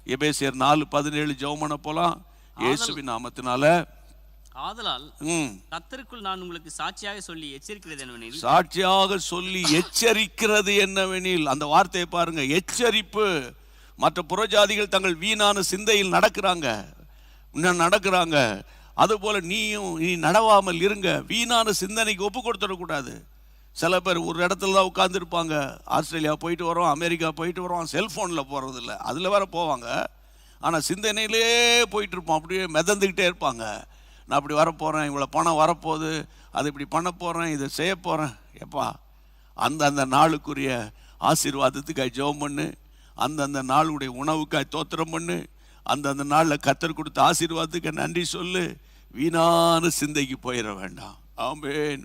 எபேசியர் 4:17 ஜெபம் பண்ண போலாம். இயேசுவின் நாமத்தினால. ஆதலால் கர்த்தருக்குள் நான் உங்களுக்கு சாட்சியாக சொல்லி எச்சரிக்கிறது என்னவெனில், அந்த வார்த்தையை பாருங்க, எச்சரிப்பு. மற்ற புறஜாதிகள் தங்கள் வீணான சிந்தையில் நடக்கிறாங்க, அதுபோல நீ நடவாமல் இருங்க. வீணான சிந்தனைக்கு ஒப்பு கொடுத்துடக்கூடாது. சில பேர் ஒரு இடத்துல தான் உட்காந்துருப்பாங்க, ஆஸ்திரேலியா போயிட்டு வரோம், அமெரிக்கா போயிட்டு வரோம், செல்ஃபோனில் போகிறது இல்லை, அதில் வேற போவாங்க. ஆனால் சிந்தனையிலே போயிட்டு இருப்போம், அப்படியே மிதந்துக்கிட்டே இருப்பாங்க. நான் அப்படி வரப்போகிறேன், இவ்வளோ பணம் வரப்போகுது, அது இப்படி பண்ண போகிறேன், இதை செய்ய போகிறேன். எப்பா அந்த நாளுக்குரிய ஆசீர்வாதத்துக்காய் ஜெபம் பண்ணு, அந்த நாளுடைய உணவுக்காய் தோத்திரம் பண்ணு, அந்த நாளில் கர்த்தர் கொடுத்த ஆசீர்வாதத்துக்கு நன்றி சொல்லு. வீணான சிந்தைக்கு போயிட வேண்டாம். ஆமென்.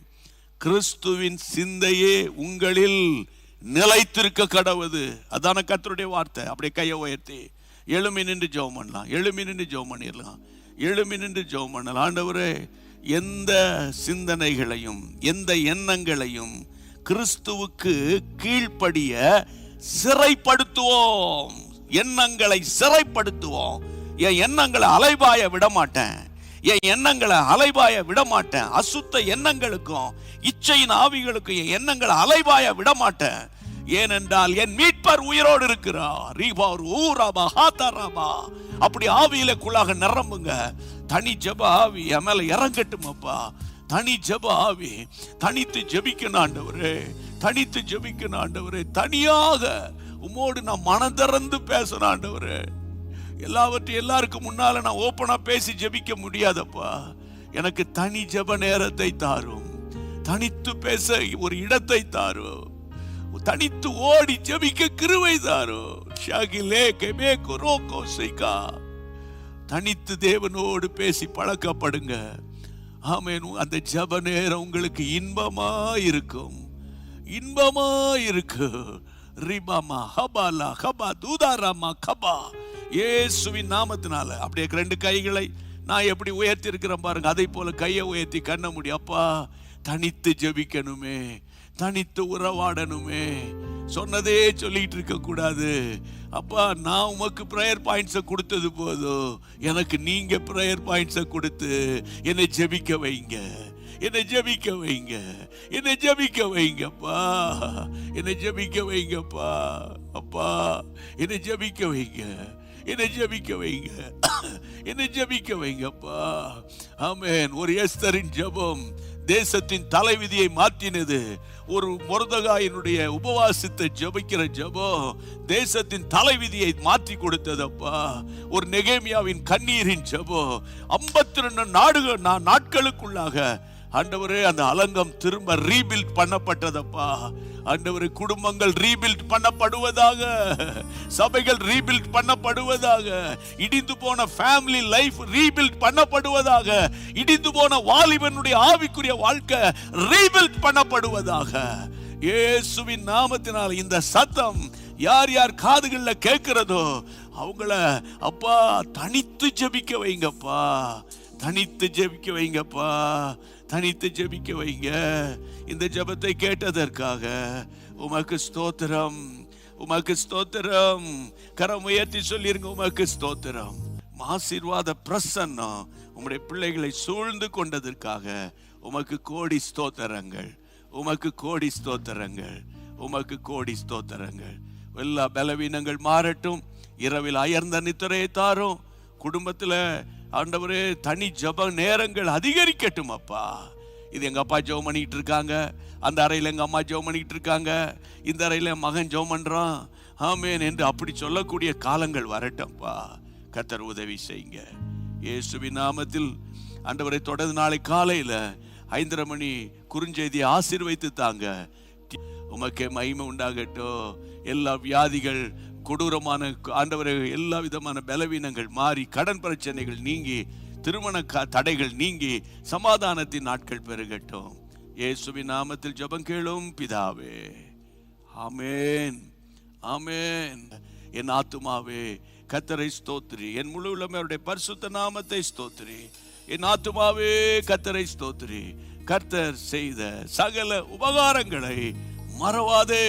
கிறிஸ்துவின் சிந்தையே உங்களில் நிலைத்திருக்க கடவுது. அதான கர்த்தருடைய வார்த்தை. அப்படியே கையை உயர்த்தி எழுமி நின்று ஜெபம் பண்ணலாம், எழுமி நின்று ஜெபம் பண்ணலாம். ஆண்டவரே, எந்த சிந்தனைகளையும் எந்த எண்ணங்களையும் கிறிஸ்துவுக்கு கீழ்ப்படிய சிறைப்படுத்துவோம். எண்ணங்களை சிறைப்படுத்துவோம். என் எண்ணங்களை அலைபாய விட மாட்டேன், என் எண்ணங்களை அலைபாய விட மாட்டேன். அசுத்த எண்ணங்களுக்கும் இச்சையின் ஆவிகளுக்கும் என் எண்ணங்களை அலைபாய விட மாட்டேன். ஏனென்றால் என் மீட்பர் உயிரோடு இருக்கிறார். அப்படி ஆவியிலக்குள்ளாக நிரம்புங்க. தனி ஜெப ஆவி என் மேல இறங்கட்டும் அப்பா. தனி ஜெப ஆவி, தனித்து ஜெபிக்கணும் ஆண்டவரே, தனித்து ஜெபிக்கணும் ஆண்டவரே. தனியாக உம்மோடு நான் மனம் திறந்து பேசணும் ஆண்டவரே. எல்லாவற்றையும் எல்லாருக்கும் முன்னால நான் ஓப்பனா பேசி ஜெபிக்க முடியாதப்பா. எனக்கு தனி ஜெப நேரத்தை தாரும். தனித்து பேச ஒரு இடத்தை தாரும். தனித்து ஓடி ஜெபிக்க கிருபை தாரும். தனித்து தேவனோடு பேசி பழக்கப்படுங்க. ஆமென். அந்த ஜெப நேரம் உங்களுக்கு இன்பமா இருக்கும், இன்பமா இருக்கு. ரிபாமா ஹபாலா ஹபா தூதாராமா கபா. இயேசுவின் நாமத்தினால அப்படியே 2 கைகளை நான் எப்படி உயர்த்தி இருக்கிறேன் பாருங்க. அதை போல கையை உயர்த்தி கண்ண முடியும். அப்பா, தனித்து ஜெபிக்கணுமே, தனித்து உறவாடணுமே. சொன்னதே சொல்லிட்டு இருக்க கூடாது. அப்பா, நான் உமக்கு பிரேயர் பாயிண்ட்ஸை கொடுத்தது போதும். எனக்கு நீங்க பிரேயர் பாயிண்ட்ஸை கொடுத்து என்னை ஜெபிக்க வைங்க, என்னை ஜெபிக்க வைங்க, என்னை ஜெபிக்க வைங்கப்பா, என்னை ஜெபிக்க வைங்கப்பா. அப்பா, என்னை ஜெபிக்க வைங்க, என்னை ஜெபிக்க வைங்க, என்னை ஜெபிக்க வைங்கப்பா. ஆமென். ஒரு எஸ்தரின் ஜெபம் தேசத்தின் தலைவிதியை மாற்றினது. ஒரு மொர்தெகாயினுடைய உபவாசித்து ஜெபிக்கிற ஜெபம் தேசத்தின் தலைவிதியை மாற்றி கொடுத்ததப்பா. ஒரு நெகேமியாவின் கண்ணீரின் ஜெபம் 52 நாட்களுக்குள்ளாக ஆண்டவரே அந்த அலங்கம் திரும்ப ரீபில்ட் பண்ணப்பட்டதப்பா. ஆண்டவரே, குடும்பங்கள் ரீபில்ட் பண்ணப்படுவதாக, சபைகள் ரீபில்ட் பண்ணப்படுவதாக, இடிந்து போன ஃபேமிலி லைஃப் ரீபில்ட் பண்ணப்படுவதாக, இடிந்து போன வாலிபனுடைய ஆவிக்குரிய வாழ்க்கை ரீபில்ட் பண்ணப்படுவதாக. இயேசுவின் நாமத்தினால் இந்த சத்தம் யார் யார் காதுகள்ல கேட்கிறதோ அவங்கள அப்பா தனித்து ஜெபிக்க வைங்கப்பா, தனித்து ஜெபிக்க வைங்கப்பா, தனித்து ஜெபிக்க வைங்க. இந்த ஜெபத்தை கேட்டதற்காக உமக்கு ஸ்தோத்திரம், உமக்கு ஸ்தோத்திரம். கரம் உயர்த்தி சொல்லிருங்க, உமக்கு ஸ்தோத்திரம். ஆசீர்வாத பிரசன்னம் உம்முடைய பிள்ளைகளை சூழ்ந்து கொண்டதற்காக உமக்கு கோடி ஸ்தோத்திரங்கள், உமக்கு கோடி ஸ்தோத்திரங்கள், உமக்கு கோடி ஸ்தோத்திரங்கள். எல்லா பலவீனங்கள் மாறட்டும். இரவில் அயர்ந்த நித்திரையை தாரும். குடும்பத்தில் ஆண்டவரே தனி ஜெப நேரங்கள் அதிகரிக்கட்டும் அப்பா. இது எங்க அப்பா ஜெபம் பண்ணிட்டு இருக்காங்க, அந்த அறையில் எங்க அம்மா ஜெபம் பண்ணிட்டு இருக்காங்க, இந்த அறையில் மகன் ஜெபம் பண்றான், ஆமென் என்று அப்படி சொல்லக்கூடிய காலங்கள் வரட்டும்ப்பா. கர்த்தர் உதவி செய்யுங்க இயேசுவின் நாமத்தில். ஆண்டவரை தொடர்ந்து நாளை காலையில் 5:30 மணி குறுஞ்செய்தியை ஆசீர்வதித்து தாங்க. உமக்கே மகிமை உண்டாகட்டும். எல்லா வியாதிகள், கொடூரமான ஆண்டவரே, எல்லா விதமான பலவீனங்கள் மாறி, கடன் பிரச்சனைகள் நீங்கி, திருமண தடைகள் நீங்கி, சமாதானத்தின் நாட்கள் பெருகட்டும். இயேசுவின் நாமத்தில் ஜெபம் கேளும் பிதாவே, ஆமென், ஆமென். என் ஆத்துமாவே கர்த்தரை ஸ்தோத்திரி, என் முழு உள்ளமே அவருடைய பரிசுத்த நாமத்தை ஸ்தோத்திரி. என் ஆத்துமாவே கர்த்தரை ஸ்தோத்திரி. கர்த்தர் செய்த சகல உபகாரங்களை மறவாதே.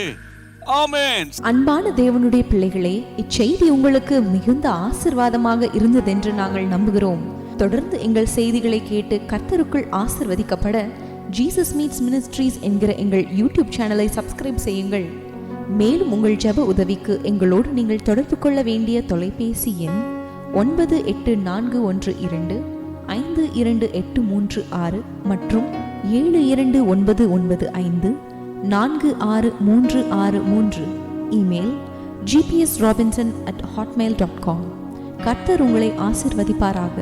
ஆமென். அன்பான தேவனுடைய பிள்ளைகளே, இச்செய்தி உங்களுக்கு மிகுந்த ஆசீர்வாதமாக இருந்ததென்று நாங்கள் நம்புகிறோம். தொடர்ந்து எங்கள் செய்திகளை கேட்டு கர்த்தருக்குள் ஆசீர்வதிக்கப்பட ஜீசஸ் மீட்ஸ் மினிஸ்ட்ரீஸ் என்கிற எங்கள் யூடியூப் சேனலை சப்ஸ்கிரைப் செய்யுங்கள். மேலும் உங்கள் ஜெப உதவிக்கு எங்களோடு நீங்கள் தொடர்பு கொள்ள வேண்டிய தொலைபேசி எண் 9842252836 மற்றும் 7299546363. Email gpsrobinson@hotmail.com. கர்த்தர் உங்களை ஆசீர்வதிப்பாராக.